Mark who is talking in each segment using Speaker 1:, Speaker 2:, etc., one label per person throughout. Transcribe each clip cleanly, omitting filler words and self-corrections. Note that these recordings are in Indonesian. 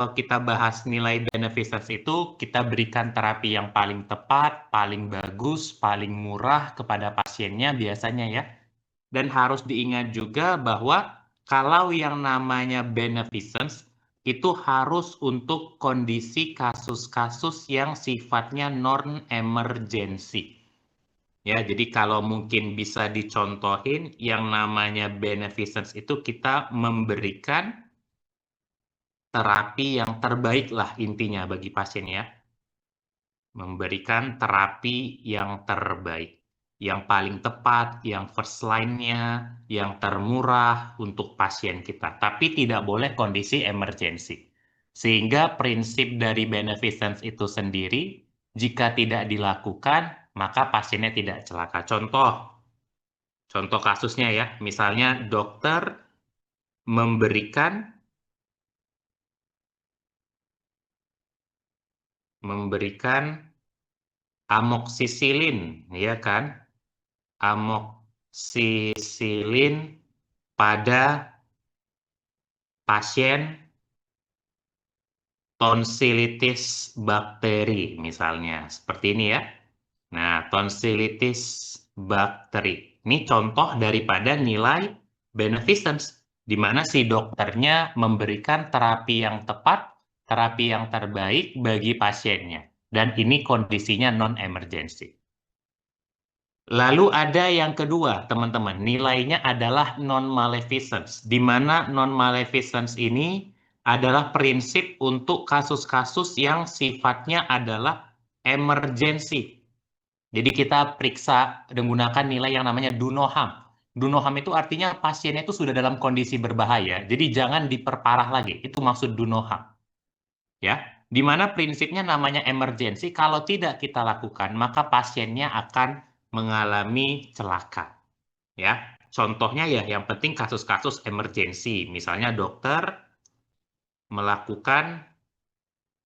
Speaker 1: kalau kita bahas nilai beneficence itu, kita berikan terapi yang paling tepat, paling bagus, paling murah kepada pasiennya biasanya ya. Dan harus diingat juga bahwa kalau yang namanya beneficence itu harus untuk kondisi kasus-kasus yang sifatnya non-emergency. Ya, jadi kalau mungkin bisa dicontohin, yang namanya beneficence itu kita memberikan terapi yang terbaik lah intinya bagi pasien ya. Memberikan terapi yang terbaik, yang paling tepat, yang first line-nya, yang termurah untuk pasien kita. Tapi tidak boleh kondisi emergensi. Sehingga prinsip dari beneficence itu sendiri, jika tidak dilakukan, maka pasiennya tidak celaka. Contoh kasusnya ya, misalnya dokter memberikan amoksisilin, ya kan? Amoksisilin pada pasien tonsilitis bakteri, misalnya. Seperti ini ya. Nah, tonsilitis bakteri. Ini contoh daripada nilai beneficence, di mana si dokternya memberikan terapi yang tepat, terapi yang terbaik bagi pasiennya. Dan ini kondisinya non-emergency. Lalu ada yang kedua, teman-teman. Nilainya adalah non-maleficence, di mana non-maleficence ini adalah prinsip untuk kasus-kasus yang sifatnya adalah emergency. Jadi kita periksa menggunakan nilai yang namanya do no harm. Do no harm itu artinya pasiennya itu sudah dalam kondisi berbahaya, jadi jangan diperparah lagi. Itu maksud do no harm. Ya, di mana prinsipnya namanya emergency, kalau tidak kita lakukan, maka pasiennya akan mengalami celaka. Ya, contohnya ya yang penting kasus-kasus emergency, misalnya dokter melakukan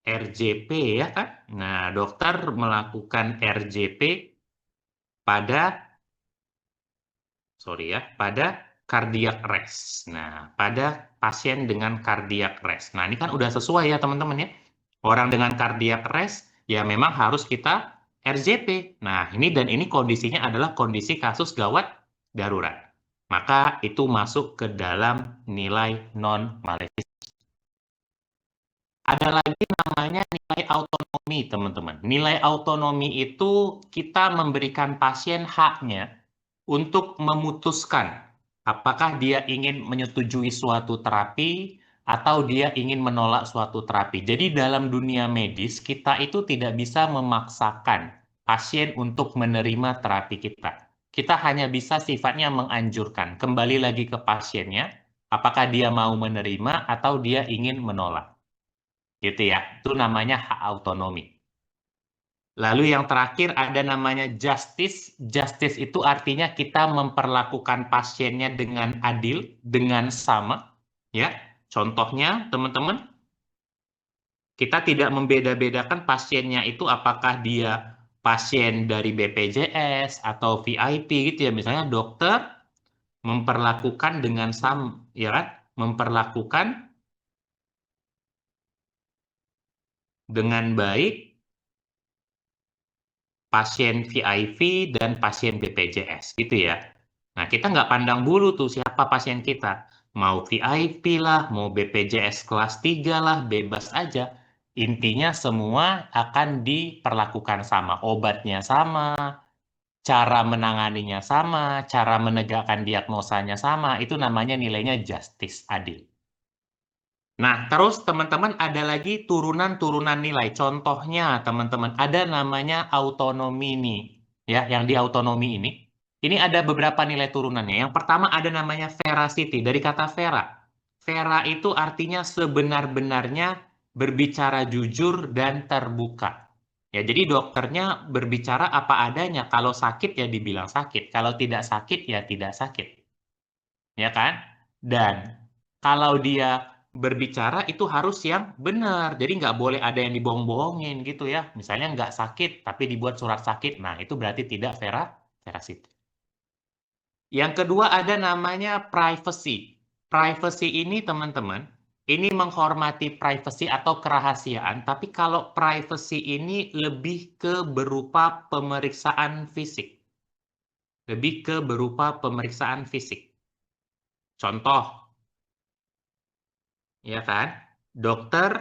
Speaker 1: RJP ya kan? Nah, dokter melakukan RJP pada cardiac arrest. Nah, pada pasien dengan cardiac arrest. Nah, ini kan udah sesuai ya teman-teman ya. Orang dengan cardiac arrest ya memang harus kita RJP. Nah, ini kondisinya adalah kondisi kasus gawat darurat. Maka itu masuk ke dalam nilai non-maleficence. Ada lagi namanya nilai autonomi, teman-teman. Nilai autonomi itu kita memberikan pasien haknya untuk memutuskan apakah dia ingin menyetujui suatu terapi atau dia ingin menolak suatu terapi. Jadi dalam dunia medis, kita itu tidak bisa memaksakan pasien untuk menerima terapi kita. Kita hanya bisa sifatnya menganjurkan. Kembali lagi ke pasiennya, apakah dia mau menerima atau dia ingin menolak. Gitu ya, itu namanya hak autonomi. Lalu yang terakhir ada namanya justice. Justice itu artinya kita memperlakukan pasiennya dengan adil, dengan sama. Ya, contohnya teman-teman, kita tidak membeda-bedakan pasiennya itu apakah dia pasien dari BPJS atau VIP gitu ya. Misalnya dokter memperlakukan dengan sama, ya kan? Memperlakukan dengan baik pasien VIP dan pasien BPJS gitu ya. Nah, kita nggak pandang bulu tuh siapa pasien kita. Mau VIP lah, mau BPJS kelas 3 lah, bebas aja. Intinya semua akan diperlakukan sama. Obatnya sama, cara menanganinya sama, cara menegakkan diagnosanya sama. Itu namanya nilainya justice, adil. Nah, terus teman-teman ada lagi turunan-turunan nilai. Contohnya, teman-teman, ada namanya autonomi nih. Ya, yang di autonomi ini. Ini ada beberapa nilai turunannya. Yang pertama ada namanya veracity, dari kata vera. Vera itu artinya sebenar-benarnya berbicara jujur dan terbuka. Ya, jadi dokternya berbicara apa adanya. Kalau sakit ya dibilang sakit. Kalau tidak sakit ya tidak sakit. Ya kan? Dan kalau dia berbicara itu harus yang benar. Jadi nggak boleh ada yang dibohong-bohongin gitu ya. Misalnya nggak sakit, tapi dibuat surat sakit. Nah, itu berarti tidak veracity. Yang kedua ada namanya privacy. Privacy ini, teman-teman, ini menghormati privacy atau kerahasiaan, tapi kalau privacy ini lebih ke berupa pemeriksaan fisik. Lebih ke berupa pemeriksaan fisik. Contoh, ya kan? Dokter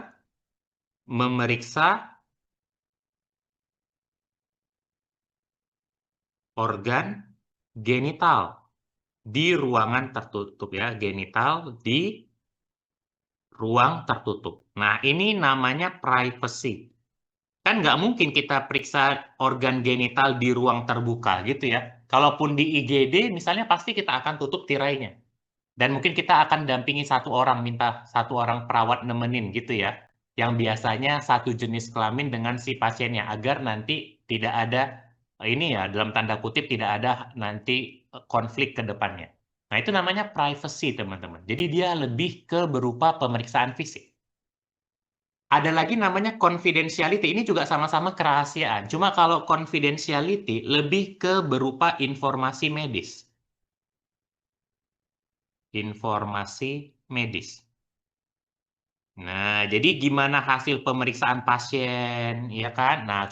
Speaker 1: memeriksa organ genital di ruangan tertutup ya, genital di ruang tertutup. Nah, ini namanya privacy. Kan nggak mungkin kita periksa organ genital di ruang terbuka gitu ya. Kalaupun di IGD misalnya pasti kita akan tutup tirainya. Dan mungkin kita akan dampingi satu orang, minta satu orang perawat nemenin gitu ya. Yang biasanya satu jenis kelamin dengan si pasiennya agar nanti tidak ada ini ya dalam tanda kutip tidak ada nanti konflik ke depannya. Nah, itu namanya privacy, teman-teman. Jadi dia lebih ke berupa pemeriksaan fisik. Ada lagi namanya confidentiality. Ini juga sama-sama kerahasiaan. Cuma kalau confidentiality lebih ke berupa informasi medis. Informasi medis. Nah, jadi gimana hasil pemeriksaan pasien, ya kan? Nah,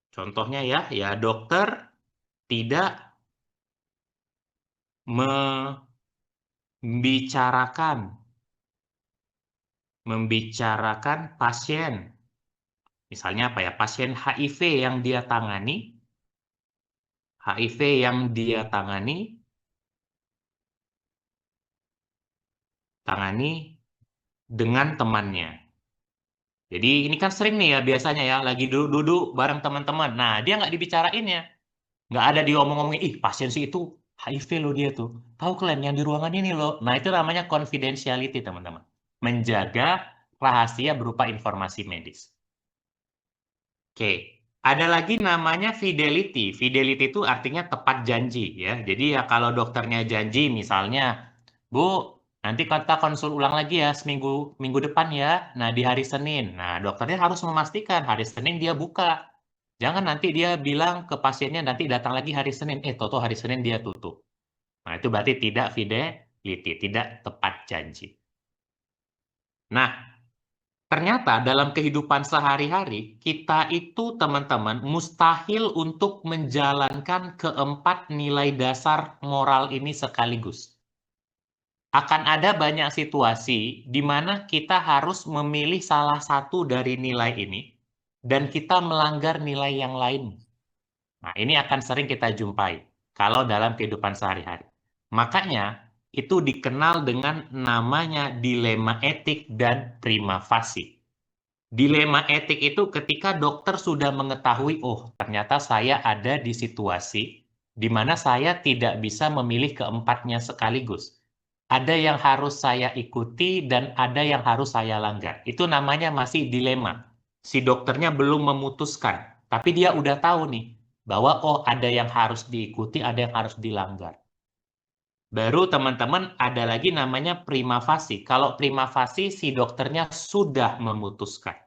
Speaker 1: contohnya ya dokter tidak membicarakan pasien. Misalnya apa ya? Pasien HIV yang dia tangani, HIV yang dia tangani dengan temannya. Jadi ini kan sering nih ya biasanya ya, lagi duduk bareng teman-teman. Nah, dia nggak dibicarain ya. Nggak ada diomong-omongin, ih pasien si itu HIV loh dia tuh. Tahu kalian yang di ruangan ini loh. Nah, itu namanya confidentiality, teman-teman. Menjaga rahasia berupa informasi medis. Oke, ada lagi namanya fidelity. Fidelity itu artinya tepat janji ya. Jadi ya kalau dokternya janji misalnya, Bu, nanti kita konsul ulang lagi ya minggu depan ya. Nah, di hari Senin. Nah, dokternya harus memastikan hari Senin dia buka. Jangan nanti dia bilang ke pasiennya nanti datang lagi hari Senin. Toto hari Senin dia tutup. Nah, itu berarti tidak fidelity, tidak tepat janji. Nah, ternyata dalam kehidupan sehari-hari, kita itu teman-teman mustahil untuk menjalankan keempat nilai dasar moral ini sekaligus. Akan ada banyak situasi di mana kita harus memilih salah satu dari nilai ini dan kita melanggar nilai yang lain. Nah, ini akan sering kita jumpai kalau dalam kehidupan sehari-hari. Makanya, itu dikenal dengan namanya dilema etik dan prima facie. Dilema etik itu ketika dokter sudah mengetahui, oh ternyata saya ada di situasi di mana saya tidak bisa memilih keempatnya sekaligus. Ada yang harus saya ikuti dan ada yang harus saya langgar. Itu namanya masih dilema. Si dokternya belum memutuskan, tapi dia udah tahu nih bahwa oh ada yang harus diikuti, ada yang harus dilanggar. Baru teman-teman ada lagi namanya prima facie. Kalau prima facie si dokternya sudah memutuskan.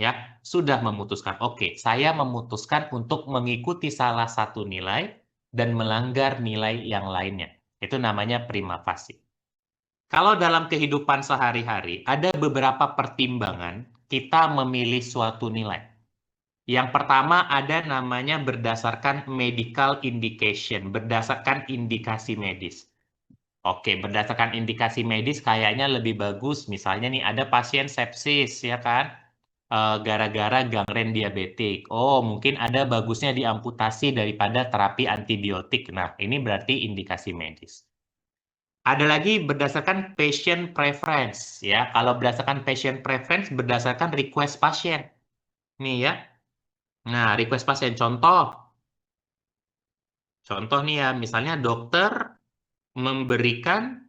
Speaker 1: Ya, sudah memutuskan. Oke, saya memutuskan untuk mengikuti salah satu nilai dan melanggar nilai yang lainnya. Itu namanya prima facie. Kalau dalam kehidupan sehari-hari, ada beberapa pertimbangan kita memilih suatu nilai. Yang pertama ada namanya berdasarkan medical indication, berdasarkan indikasi medis. Oke, berdasarkan indikasi medis kayaknya lebih bagus. Misalnya nih ada pasien sepsis, ya kan? Gara-gara gangren diabetik. Oh, mungkin ada bagusnya diamputasi daripada terapi antibiotik. Nah, ini berarti indikasi medis. Ada lagi berdasarkan patient preference, ya. Kalau berdasarkan patient preference, berdasarkan request pasien. Nih ya. Nah, request pasien. Contoh nih ya, misalnya dokter memberikan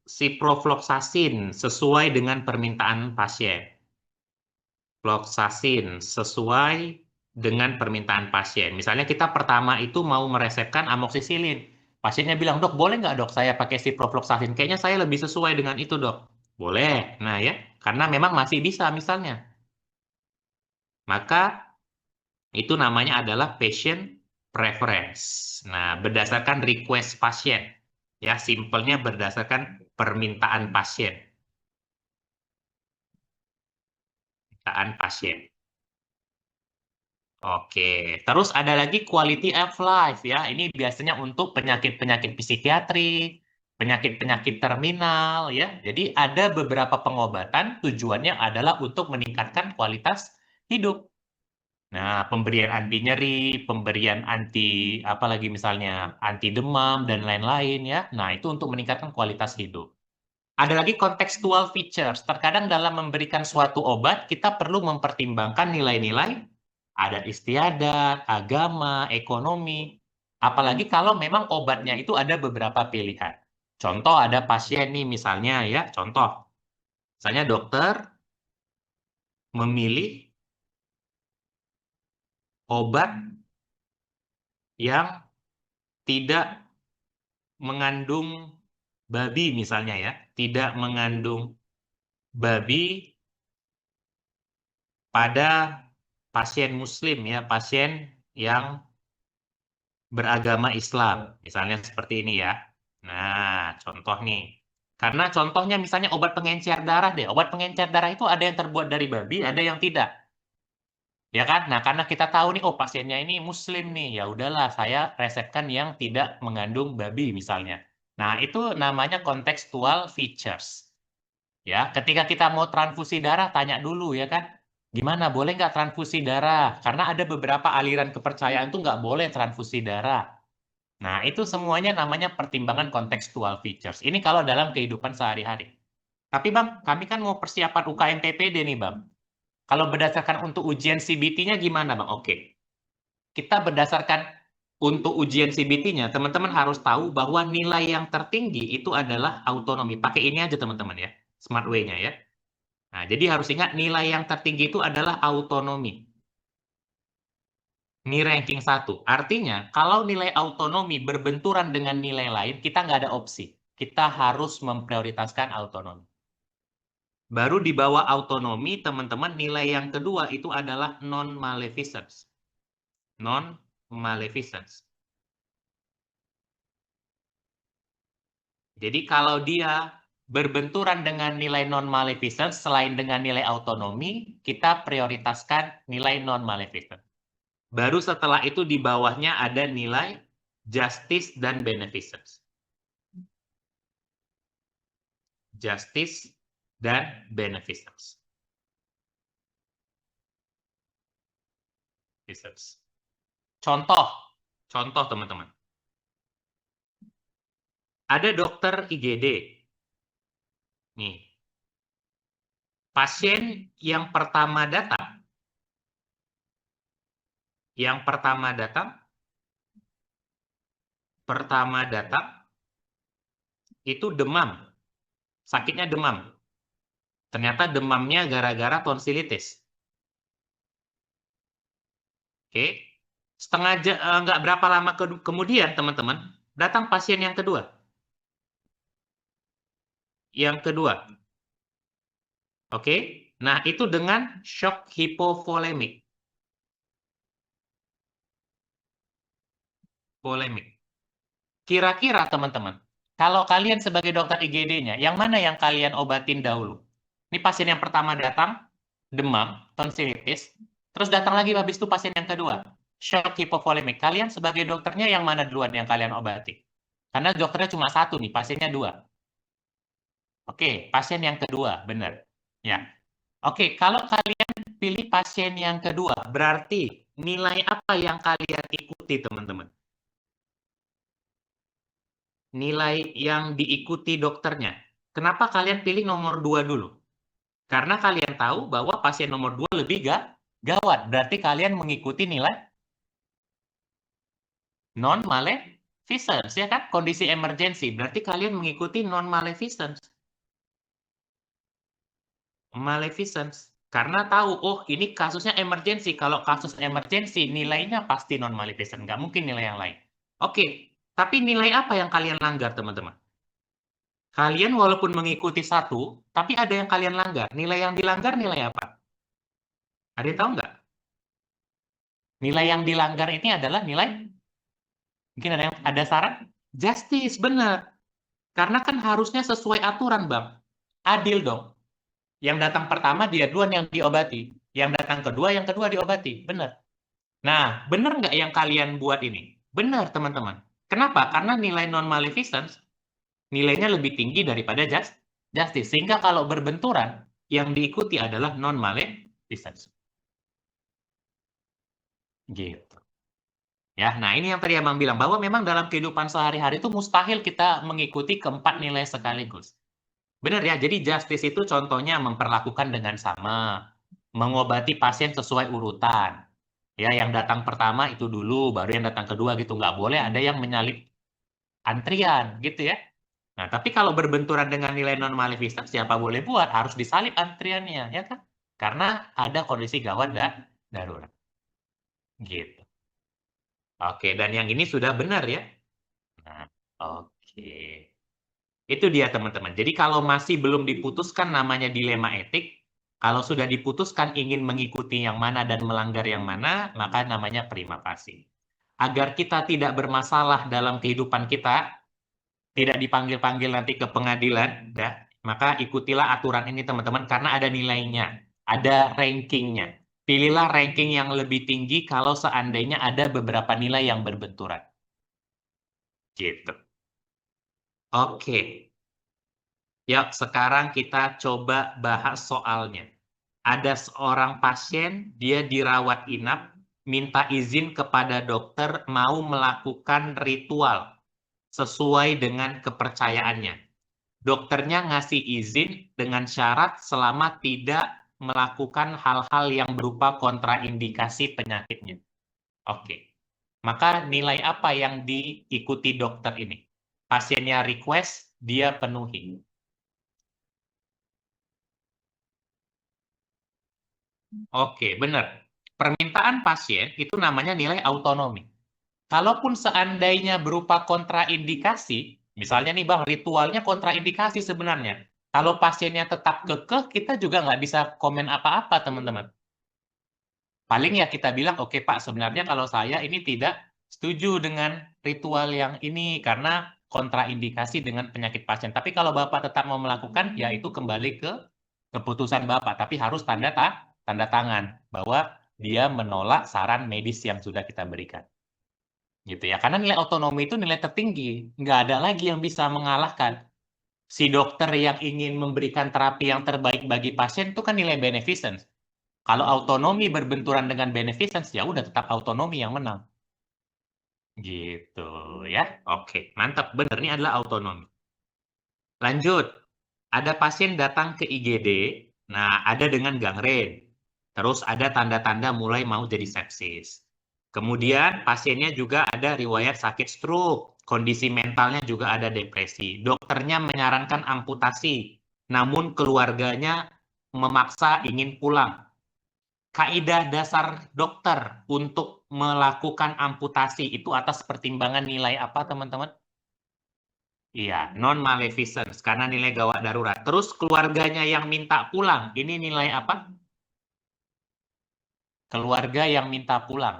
Speaker 1: ciprofloxacin sesuai dengan permintaan pasien. Floxacin sesuai dengan permintaan pasien. Misalnya kita pertama itu mau meresepkan amoxicillin. Pasiennya bilang, dok boleh nggak dok saya pakai ciprofloxacin? Kayaknya saya lebih sesuai dengan itu dok. Boleh. Nah ya, karena memang masih bisa misalnya. Maka itu namanya adalah patient preference. Nah, berdasarkan request pasien. Ya, simpelnya berdasarkan permintaan pasien. Permintaan pasien. Oke, terus ada lagi quality of life ya. Ini biasanya untuk penyakit-penyakit psikiatri, penyakit-penyakit terminal ya. Jadi ada beberapa pengobatan tujuannya adalah untuk meningkatkan kualitas hidup. Nah, pemberian anti nyeri, pemberian anti apalagi misalnya anti demam dan lain-lain ya. Nah, itu untuk meningkatkan kualitas hidup. Ada lagi contextual features. Terkadang dalam memberikan suatu obat, kita perlu mempertimbangkan nilai-nilai adat istiadat, agama, ekonomi. Apalagi kalau memang obatnya itu ada beberapa pilihan. Contoh ada pasien nih misalnya ya, contoh. Misalnya dokter memilih obat yang tidak mengandung babi misalnya ya, tidak mengandung babi pada pasien muslim ya, pasien yang beragama Islam, misalnya seperti ini ya. Nah, contoh nih. Karena contohnya misalnya obat pengencer darah deh. Obat pengencer darah itu ada yang terbuat dari babi, ada yang tidak. Ya kan? Nah, karena kita tahu nih, oh pasiennya ini muslim nih, ya udahlah saya resepkan yang tidak mengandung babi misalnya. Nah, itu namanya contextual features. Ya, ketika kita mau transfusi darah, tanya dulu ya kan. Gimana, boleh nggak transfusi darah? Karena ada beberapa aliran kepercayaan tuh nggak boleh transfusi darah. Nah, itu semuanya namanya pertimbangan contextual features. Ini kalau dalam kehidupan sehari-hari. Tapi Bang, kami kan mau persiapan UKM PPD nih Bang. Kalau berdasarkan untuk ujian CBT-nya gimana Bang? Oke. Kita berdasarkan untuk ujian CBT-nya, teman-teman harus tahu bahwa nilai yang tertinggi itu adalah autonomi. Pakai ini aja teman-teman ya, Smart Way-nya ya. Nah, jadi harus ingat nilai yang tertinggi itu adalah autonomi. Ini ranking 1. Artinya, kalau nilai autonomi berbenturan dengan nilai lain, kita nggak ada opsi. Kita harus memprioritaskan autonomi. Baru di bawah autonomi, teman-teman, nilai yang kedua itu adalah non-maleficence. Non-maleficence. Jadi kalau dia berbenturan dengan nilai non-maleficence, selain dengan nilai autonomi, kita prioritaskan nilai non-maleficence. Baru setelah itu di bawahnya ada nilai justice dan beneficence. Justice dan beneficence. Contoh teman-teman. Ada dokter IGD. Nih. Pasien yang pertama datang. Pertama datang itu demam. Sakitnya demam. Ternyata demamnya gara-gara tonsilitis. Oke. Nggak berapa lama kemudian teman-teman datang pasien yang kedua. Oke. Nah, itu dengan shock hipovolemik. Kira-kira teman-teman, kalau kalian sebagai dokter IGD-nya, yang mana yang kalian obatin dahulu? Ini pasien yang pertama datang, demam, tonsilitis, terus datang lagi habis itu pasien yang kedua, shock hipovolemik. Kalian sebagai dokternya yang mana duluan yang kalian obati? Karena dokternya cuma satu nih, pasiennya dua. Oke, pasien yang kedua, benar. Ya. Oke, kalau kalian pilih pasien yang kedua, berarti nilai apa yang kalian ikuti, teman-teman? Nilai yang diikuti dokternya. Kenapa kalian pilih nomor 2 dulu? Karena kalian tahu bahwa pasien nomor 2 lebih gawat. Berarti kalian mengikuti nilai non-maleficence, ya kan? Kondisi emergensi. Berarti kalian mengikuti non-maleficence. Maleficence. Karena tahu, oh ini kasusnya emergensi. Kalau kasus emergensi, nilainya pasti non-maleficence. Nggak mungkin nilai yang lain. Oke, tapi nilai apa yang kalian langgar, teman-teman? Kalian walaupun mengikuti satu, tapi ada yang kalian langgar. Nilai yang dilanggar nilai apa? Ada yang tahu nggak? Nilai yang dilanggar ini adalah nilai, mungkin ada saran? Justice, benar. Karena kan harusnya sesuai aturan, Bang. Adil dong. Yang datang pertama dia duluan yang diobati. Yang datang kedua, yang kedua diobati. Benar. Nah, benar nggak yang kalian buat ini? Benar, teman-teman. Kenapa? Karena nilai non-maleficence, nilainya lebih tinggi daripada justice. Sehingga kalau berbenturan, yang diikuti adalah non-maleficence. Gitu. Ya, nah ini yang tadi Abang bilang, bahwa memang dalam kehidupan sehari-hari itu mustahil kita mengikuti keempat nilai sekaligus. Benar ya, jadi justice itu contohnya memperlakukan dengan sama, mengobati pasien sesuai urutan. Ya, yang datang pertama itu dulu, baru yang datang kedua gitu. Nggak boleh ada yang menyalip antrian, gitu ya. Nah, tapi kalau berbenturan dengan nilai non-maleficence, siapa boleh buat? Harus disalip antriannya, ya kan? Karena ada kondisi gawat dan darurat. Gitu. Oke, dan yang ini sudah benar ya? Nah, oke. Itu dia teman-teman. Jadi kalau masih belum diputuskan namanya dilema etik, kalau sudah diputuskan ingin mengikuti yang mana dan melanggar yang mana, maka namanya prima facie. Agar kita tidak bermasalah dalam kehidupan kita, tidak dipanggil-panggil nanti ke pengadilan, ya, maka ikutilah aturan ini teman-teman karena ada nilainya, ada rankingnya. Pilihlah ranking yang lebih tinggi kalau seandainya ada beberapa nilai yang berbenturan. Gitu. Oke. Yuk, sekarang kita coba bahas soalnya. Ada seorang pasien, dia dirawat inap, minta izin kepada dokter mau melakukan ritual sesuai dengan kepercayaannya. Dokternya ngasih izin dengan syarat selama tidak melakukan hal-hal yang berupa kontraindikasi penyakitnya. Oke. Maka nilai apa yang diikuti dokter ini? Pasiennya request, dia penuhi. Oke, benar. Permintaan pasien itu namanya nilai autonomi. Kalaupun seandainya berupa kontraindikasi, misalnya nih Bang, ritualnya kontraindikasi sebenarnya. Kalau pasiennya tetap kekeh, kita juga nggak bisa komen apa-apa, teman-teman. Paling ya kita bilang, oke Pak, sebenarnya kalau saya ini tidak setuju dengan ritual yang ini karena kontraindikasi dengan penyakit pasien. Tapi kalau Bapak tetap mau melakukan, ya itu kembali ke keputusan Bapak. Tapi harus tanda tangan bahwa dia menolak saran medis yang sudah kita berikan. Gitu ya. Karena nilai otonomi itu nilai tertinggi. Nggak ada lagi yang bisa mengalahkan. Si dokter yang ingin memberikan terapi yang terbaik bagi pasien itu kan nilai beneficence. Kalau autonomi berbenturan dengan beneficence, ya udah tetap autonomi yang menang. Gitu ya. Oke, mantap. Bener, ini adalah autonomi. Lanjut. Ada pasien datang ke IGD, nah ada dengan gangren. Terus ada tanda-tanda mulai mau jadi sepsis. Kemudian pasiennya juga ada riwayat sakit stroke, kondisi mentalnya juga ada depresi. Dokternya menyarankan amputasi, namun keluarganya memaksa ingin pulang. Kaidah dasar dokter untuk melakukan amputasi itu atas pertimbangan nilai apa, teman-teman? Iya, non-maleficence, karena nilai gawat darurat. Terus keluarganya yang minta pulang, ini nilai apa? Keluarga yang minta pulang,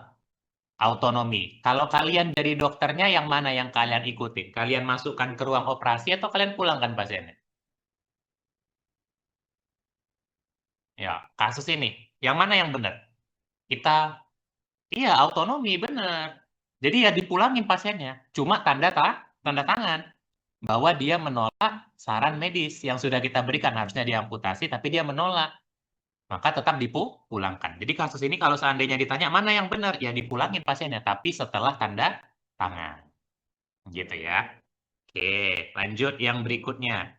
Speaker 1: autonomi. Kalau kalian dari dokternya, yang mana yang kalian ikutin? Kalian masukkan ke ruang operasi atau kalian pulangkan pasiennya? Ya, kasus ini, yang mana yang benar? Kita, iya, autonomi, benar. Jadi ya dipulangin pasiennya, cuma tanda tangan bahwa dia menolak saran medis yang sudah kita berikan, harusnya diamputasi, tapi dia menolak. Maka tetap dipulangkan. Jadi kasus ini kalau seandainya ditanya mana yang benar, ya dipulangin pasiennya, tapi setelah tanda tangan. Gitu ya. Oke, lanjut yang berikutnya.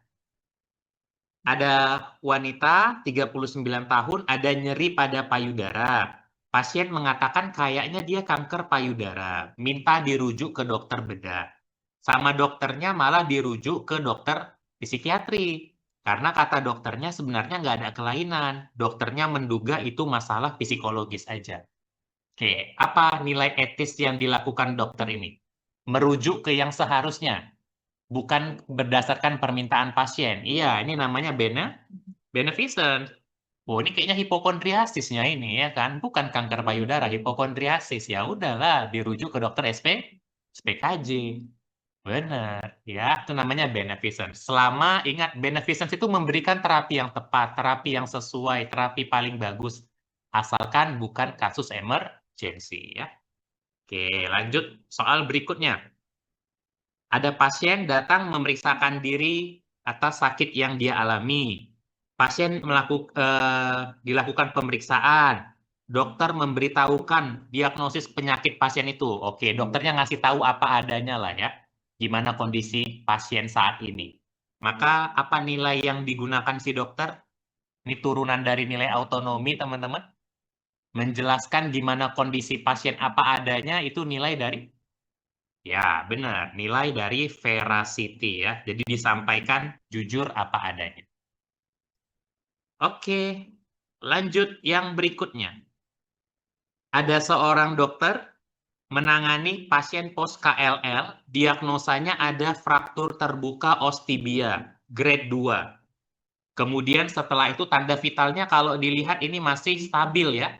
Speaker 1: Ada wanita 39 tahun, ada nyeri pada payudara. Pasien mengatakan kayaknya dia kanker payudara, minta dirujuk ke dokter bedah. Sama dokternya malah dirujuk ke dokter psikiatri. Karena kata dokternya sebenarnya nggak ada kelainan. Dokternya menduga itu masalah psikologis aja. Oke, apa nilai etis yang dilakukan dokter ini? Merujuk ke yang seharusnya, bukan berdasarkan permintaan pasien. Iya, ini namanya beneficence. Oh, ini kayaknya hipokondriasisnya ini ya kan, bukan kanker payudara, hipokondriasis. Ya udahlah, dirujuk ke dokter SPKJ. Benar, ya, itu namanya beneficence. Selama ingat, beneficence itu memberikan terapi yang tepat, terapi yang sesuai, terapi paling bagus. Asalkan bukan kasus emergency, ya. Oke, lanjut soal berikutnya. Ada pasien datang memeriksakan diri atas sakit yang dia alami. Pasien dilakukan pemeriksaan. Dokter memberitahukan diagnosis penyakit pasien itu. Oke, dokternya ngasih tahu apa adanya lah ya. Gimana kondisi pasien saat ini. Maka apa nilai yang digunakan si dokter? Ini turunan dari nilai autonomi, teman-teman. Menjelaskan gimana kondisi pasien apa adanya itu nilai dari. Ya, benar. Nilai dari veracity ya. Jadi disampaikan jujur apa adanya. Oke, lanjut yang berikutnya. Ada seorang dokter menangani pasien post KLL, diagnosanya ada fraktur terbuka ostibia, grade 2. Kemudian setelah itu tanda vitalnya kalau dilihat ini masih stabil ya.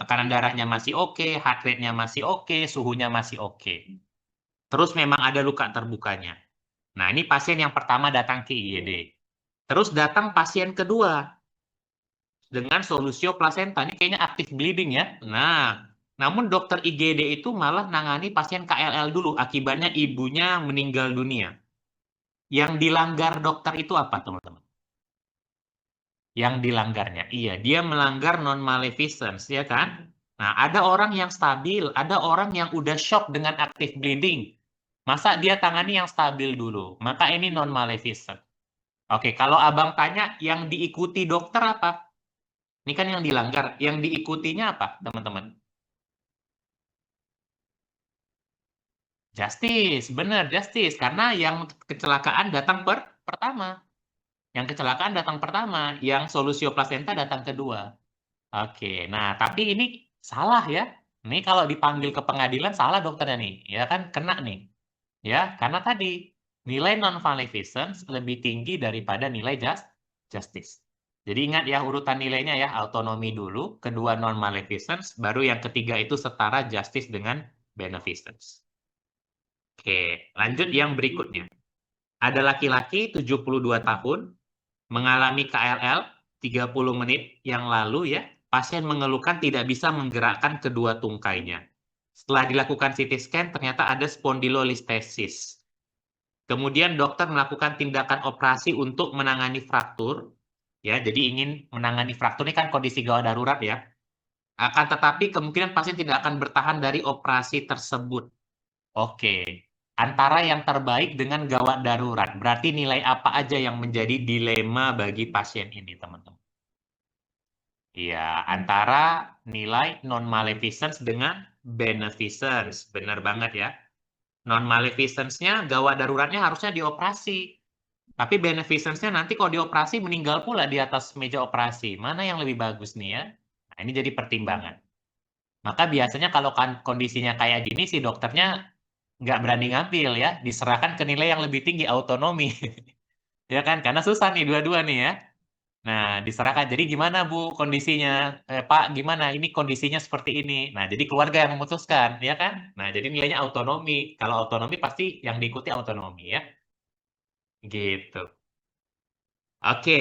Speaker 1: Tekanan darahnya masih oke, heart rate-nya masih oke, suhunya masih oke. Terus memang ada luka terbukanya. Nah, ini pasien yang pertama datang ke IGD. Terus datang pasien kedua dengan solusio plasenta. Ini kayaknya aktif bleeding ya. Nah, namun dokter IGD itu malah nangani pasien KLL dulu. Akibatnya ibunya meninggal dunia. Yang dilanggar dokter itu apa, teman-teman? Yang dilanggarnya. Iya, dia melanggar non-maleficence, ya kan? Nah, ada orang yang stabil, ada orang yang udah shock dengan active bleeding. Masa dia tangani yang stabil dulu? Maka ini non-maleficence. Oke, kalau abang tanya yang diikuti dokter apa? Ini kan yang dilanggar. Yang diikutinya apa, teman-teman? Justice, benar, justice. Karena yang kecelakaan datang pertama. Yang kecelakaan datang pertama. Yang solusio plasenta datang kedua. Oke, nah tapi ini salah ya. Ini kalau dipanggil ke pengadilan salah dokternya nih. Ya kan, kena nih. Ya, karena tadi nilai non-maleficence lebih tinggi daripada nilai justice. Jadi ingat ya urutan nilainya ya, autonomi dulu, kedua non-maleficence, baru yang ketiga itu setara justice dengan beneficence. Oke, lanjut yang berikutnya. Ada laki-laki 72 tahun, mengalami KLL 30 menit yang lalu ya, pasien mengeluhkan tidak bisa menggerakkan kedua tungkainya. Setelah dilakukan CT scan, ternyata ada spondylolistesis. Kemudian dokter melakukan tindakan operasi untuk menangani fraktur. Ya, jadi ingin menangani fraktur ini kan kondisi gawat darurat ya. Akan tetapi kemungkinan pasien tidak akan bertahan dari operasi tersebut. Oke. Antara yang terbaik dengan gawat darurat. Berarti nilai apa aja yang menjadi dilema bagi pasien ini, teman-teman? Iya, antara nilai non-maleficence dengan beneficence. Benar banget ya. Non-maleficence-nya, gawat daruratnya harusnya dioperasi. Tapi beneficence-nya nanti kalau dioperasi meninggal pula di atas meja operasi. Mana yang lebih bagus nih ya? Nah, ini jadi pertimbangan. Maka biasanya kalau kondisinya kayak gini, si dokternya nggak berani ngambil ya. Diserahkan ke nilai yang lebih tinggi, autonomi. Ya kan? Karena susah nih dua-dua nih ya. Nah, diserahkan. Jadi gimana Bu kondisinya? Pak, gimana? Ini kondisinya seperti ini. Nah, jadi keluarga yang memutuskan, ya kan? Nah, jadi nilainya autonomi. Kalau autonomi pasti yang diikuti autonomi ya. Gitu. Oke.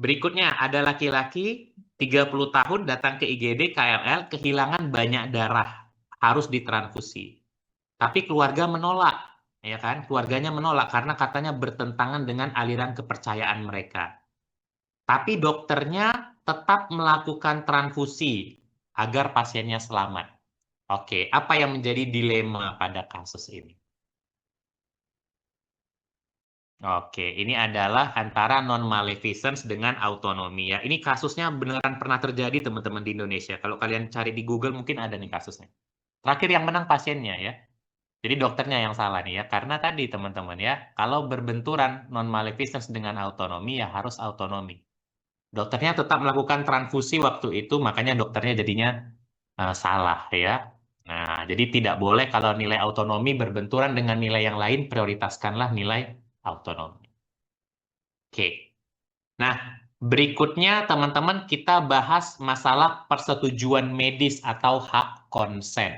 Speaker 1: Berikutnya ada laki-laki 30 tahun datang ke IGD KLL kehilangan banyak darah, harus ditransfusi. Tapi keluarga menolak, ya kan? Keluarganya menolak karena katanya bertentangan dengan aliran kepercayaan mereka. Tapi dokternya tetap melakukan transfusi agar pasiennya selamat. Oke, apa yang menjadi dilema pada kasus ini? Oke, ini adalah antara non-maleficence dengan autonomi ya. Ini kasusnya beneran pernah terjadi teman-teman di Indonesia. Kalau kalian cari di Google mungkin ada nih kasusnya. Terakhir yang menang pasiennya ya. Jadi dokternya yang salah nih ya. Karena tadi teman-teman ya, kalau berbenturan non-maleficence dengan autonomi ya harus autonomi. Dokternya tetap melakukan transfusi waktu itu, makanya dokternya jadinya salah ya. Nah, jadi tidak boleh kalau nilai autonomi berbenturan dengan nilai yang lain, prioritaskanlah nilai autonomi. Oke. Nah, berikutnya teman-teman kita bahas masalah persetujuan medis atau hak konsen.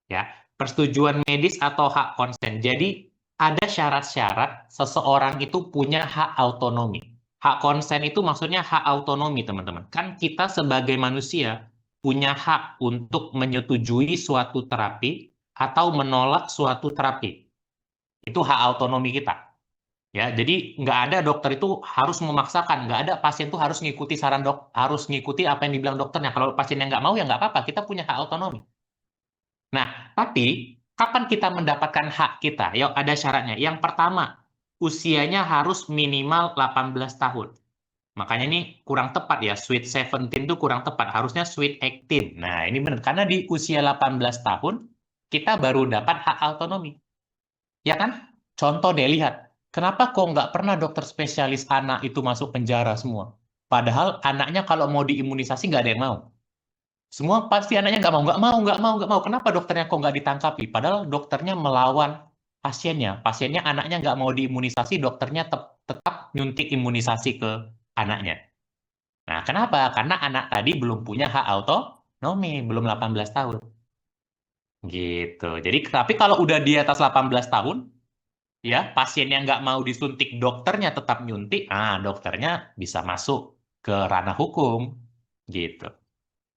Speaker 1: Ya, persetujuan medis atau hak konsen. Jadi ada syarat-syarat seseorang itu punya hak autonomi. Hak konsen itu maksudnya hak autonomi, teman-teman. Kan kita sebagai manusia punya hak untuk menyetujui suatu terapi atau menolak suatu terapi. Itu hak autonomi kita. Ya, jadi nggak ada dokter itu harus memaksakan, nggak ada pasien itu harus ngikuti saran harus ngikuti apa yang dibilang dokternya. Kalau pasiennya nggak mau ya nggak apa-apa, kita punya hak autonomi. Nah, tapi kapan kita mendapatkan hak kita? Yuk, ada syaratnya. Yang pertama, usianya harus minimal 18 tahun. Makanya ini kurang tepat ya, sweet 17 itu kurang tepat. Harusnya sweet 18. Nah, ini benar. Karena di usia 18 tahun, kita baru dapat hak autonomi. Ya kan? Contoh deh, lihat. Kenapa kok nggak pernah dokter spesialis anak itu masuk penjara semua? Padahal anaknya kalau mau diimunisasi nggak ada yang mau. Semua pasti anaknya nggak mau, nggak mau, nggak mau, nggak mau. Kenapa dokternya kok nggak ditangkapi? Padahal dokternya melawan pasiennya. Pasiennya anaknya nggak mau diimunisasi, dokternya tetap nyuntik imunisasi ke anaknya. Nah, kenapa? Karena anak tadi belum punya hak autonomi, belum 18 tahun. Gitu. Jadi, tapi kalau udah di atas 18 tahun, ya pasien yang nggak mau disuntik, dokternya tetap nyuntik, dokternya bisa masuk ke ranah hukum. Gitu.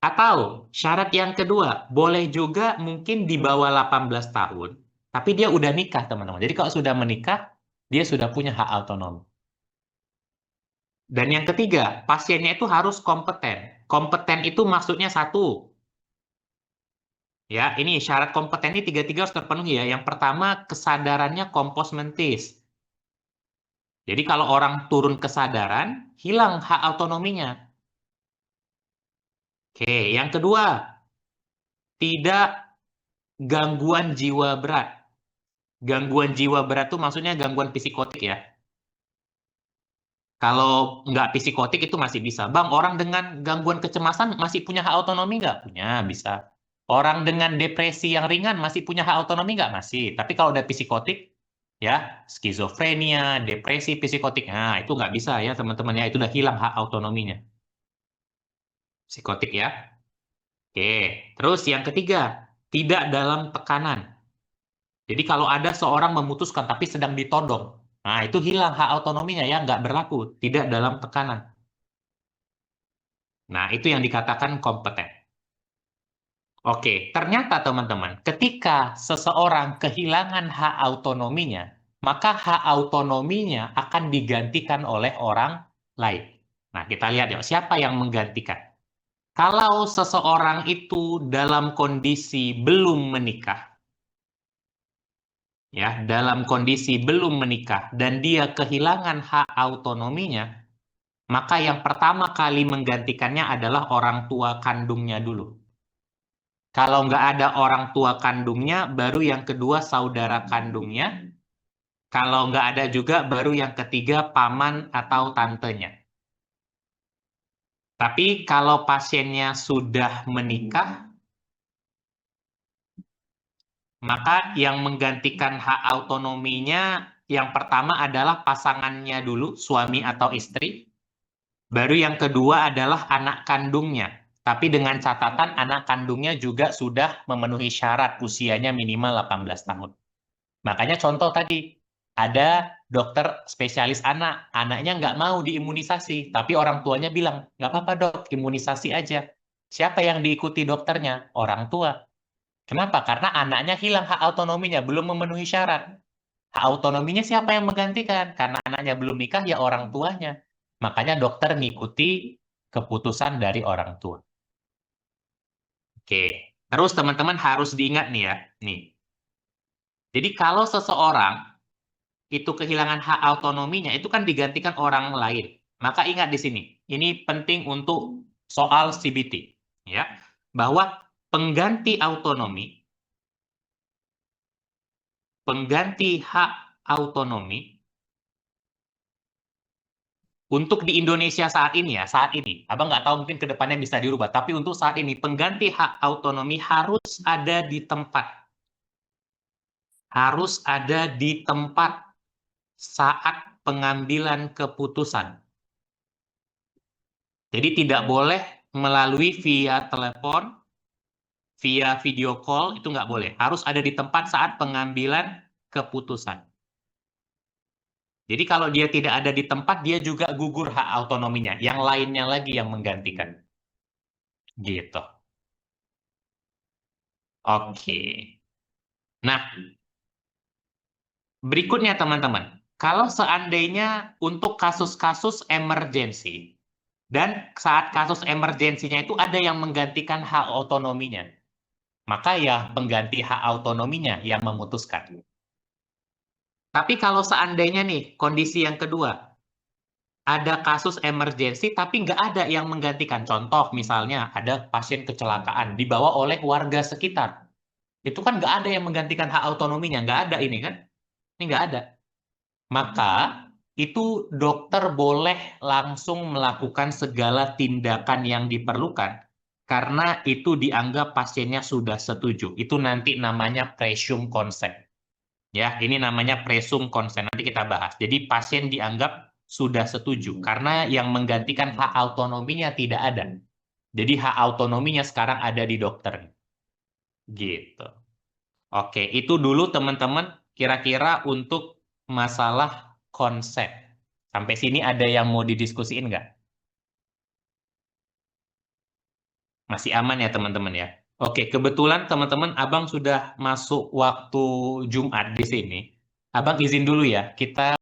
Speaker 1: Atau syarat yang kedua, boleh juga mungkin di bawah 18 tahun, tapi dia udah nikah, teman-teman. Jadi kalau sudah menikah, dia sudah punya hak otonomi. Dan yang ketiga, pasiennya itu harus kompeten. Kompeten itu maksudnya satu, ya ini syarat kompeten ini tiga-tiga harus terpenuhi ya. Yang pertama, kesadarannya kompos mentis. Jadi kalau orang turun kesadaran, hilang hak otonominya. Oke, yang kedua, tidak gangguan jiwa berat. Gangguan jiwa berat itu maksudnya gangguan psikotik ya. Kalau nggak psikotik itu masih bisa. Bang, orang dengan gangguan kecemasan masih punya hak otonomi nggak? Punya, bisa. Orang dengan depresi yang ringan masih punya hak otonomi nggak? Masih. Tapi kalau udah psikotik, ya, skizofrenia, depresi, psikotik, nah itu nggak bisa ya teman-teman ya. Itu udah hilang hak otonominya. Psikotik ya. Oke, terus yang ketiga, tidak dalam tekanan. Jadi kalau ada seorang memutuskan tapi sedang ditodong, nah itu hilang hak otonominya ya, nggak berlaku, tidak dalam tekanan. Nah itu yang dikatakan kompeten. Oke, ternyata teman-teman, ketika seseorang kehilangan hak autonominya, maka hak autonominya akan digantikan oleh orang lain. Nah kita lihat yuk, siapa yang menggantikan? Kalau seseorang itu dalam kondisi belum menikah, ya, dalam kondisi belum menikah dan dia kehilangan hak autonominya, maka yang pertama kali menggantikannya adalah orang tua kandungnya dulu. Kalau nggak ada orang tua kandungnya, baru yang kedua saudara kandungnya. Kalau nggak ada juga, baru yang ketiga paman atau tantenya. Tapi kalau pasiennya sudah menikah, maka yang menggantikan hak autonominya yang pertama adalah pasangannya dulu, suami atau istri. Baru yang kedua adalah anak kandungnya. Tapi dengan catatan anak kandungnya juga sudah memenuhi syarat usianya minimal 18 tahun. Makanya contoh tadi, ada dokter spesialis anak, anaknya nggak mau diimunisasi, tapi orang tuanya bilang, nggak apa-apa dok, imunisasi aja. Siapa yang diikuti dokternya? Orang tua. Kenapa? Karena anaknya hilang hak autonominya, belum memenuhi syarat. Hak autonominya siapa yang menggantikan? Karena anaknya belum nikah, ya orang tuanya. Makanya dokter ngikuti keputusan dari orang tua. Oke, terus teman-teman harus diingat nih ya, nih. Jadi kalau seseorang itu kehilangan hak autonominya, itu kan digantikan orang lain. Maka ingat di sini, ini penting untuk soal CBT, ya, bahwa pengganti hak autonomi untuk di Indonesia saat ini ya, saat ini, abang nggak tahu mungkin kedepannya bisa dirubah, tapi untuk saat ini pengganti hak autonomi harus ada di tempat, saat pengambilan keputusan. Jadi tidak boleh melalui via telepon, via video call, itu nggak boleh. Harus ada di tempat saat pengambilan keputusan. Jadi kalau dia tidak ada di tempat, dia juga gugur hak autonominya. Yang lainnya lagi yang menggantikan. Gitu. Oke. Nah, berikutnya teman-teman. Kalau seandainya untuk kasus-kasus emergensi, dan saat kasus emergensinya itu ada yang menggantikan hak autonominya, maka ya pengganti hak autonominya yang memutuskan. Tapi kalau seandainya nih, kondisi yang kedua, ada kasus emergensi tapi nggak ada yang menggantikan. Contoh misalnya ada pasien kecelakaan dibawa oleh warga sekitar. Itu kan nggak ada yang menggantikan hak autonominya. Nggak ada ini kan. Ini nggak ada. Maka itu dokter boleh langsung melakukan segala tindakan yang diperlukan karena itu dianggap pasiennya sudah setuju. Itu nanti namanya presume consent. Ya, ini namanya presume consent. Nanti kita bahas. Jadi pasien dianggap sudah setuju karena yang menggantikan hak autonominya tidak ada. Jadi hak autonominya sekarang ada di dokter. Gitu. Oke, itu dulu teman-teman kira-kira untuk masalah konsep. Sampai sini ada yang mau didiskusiin nggak? Masih aman ya teman-teman ya? Oke, kebetulan teman-teman Abang sudah masuk waktu Jumat di sini. Abang izin dulu ya, kita